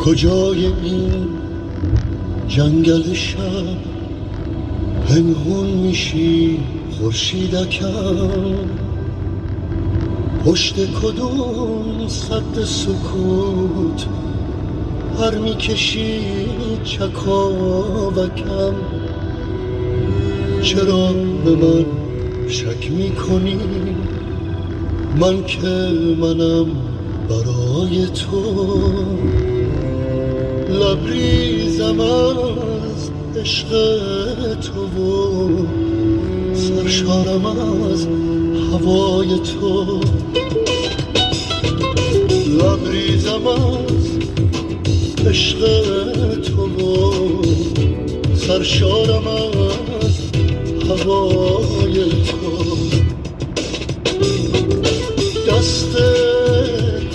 کجای این جنگل شب پنهون میشی خورشیدکم؟ پشت کدوم سد سکوت پر میکشی چکاوکم؟ چرا به من شک میکنی من که منم برای تو؟ لبریزم از عشق تو و سرشارم از هوای تو. لبریزم از عشق تو و سرشارم از هوای تو. دست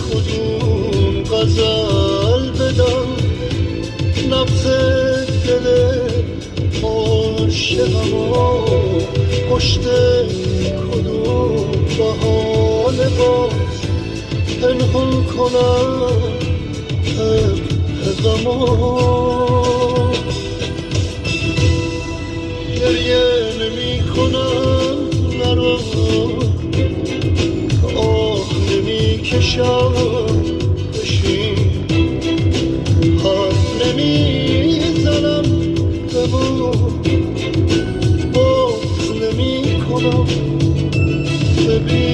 کدوم غزل بدم نبض دل عاشقم و پشت کدوم بهانه باز پنهان کنم غمو. گریه نمی کنم نرو، آه نمی کشم بشین، حرف نمی زنم بمون، باز نمی کنم ببین.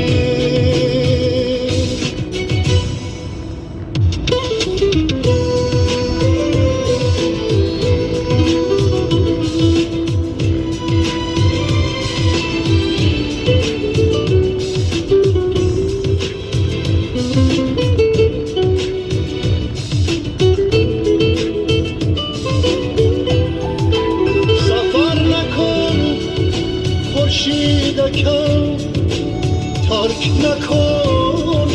خورشیدکم ترک نکن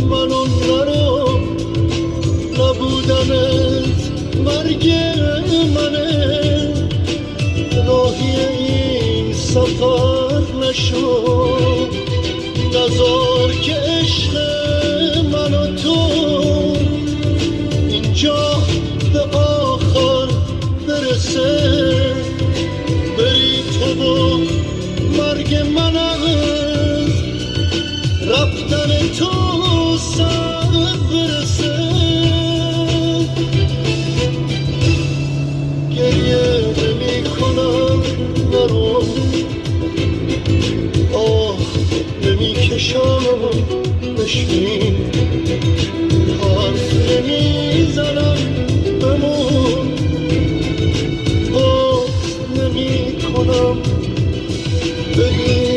منو نرو، نبودنت مرگ منه، راهی این سفر نشو. نذار که عشق من و تو اینجا به آخر برسه، بری تو و مرگ من از رفتن تو سر برسه. گریه نمی کنم نرو، آه نمی کشم بشین، حرف نمی زنم بمون، باز نمی کنم ببین.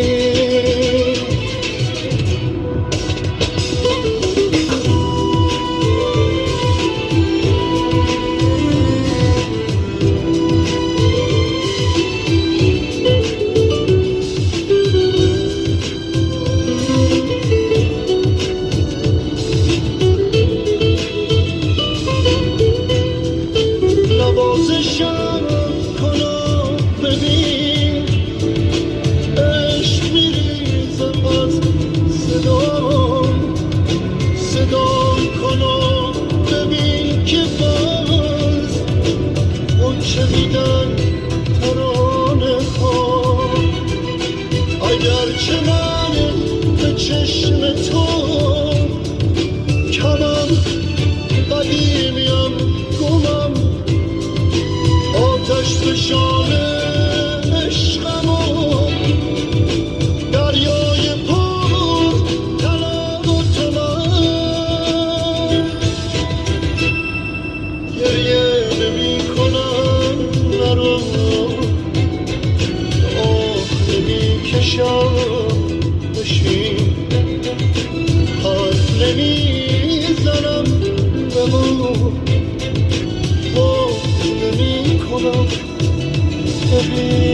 نوازشم کنم ببین، عشق میریزم از صدا کنم ببین که باز غنچه میدن ترانه ها. اگرچه من به چشم تو کمم، قدیمیم گمم، آتش فشان عشقم و دریای پر طلب و طمع. گریه نمی کنم نرو، آه نمی کشم بشین، حرف نمی زنم بمون، باز نمی کنم ببین.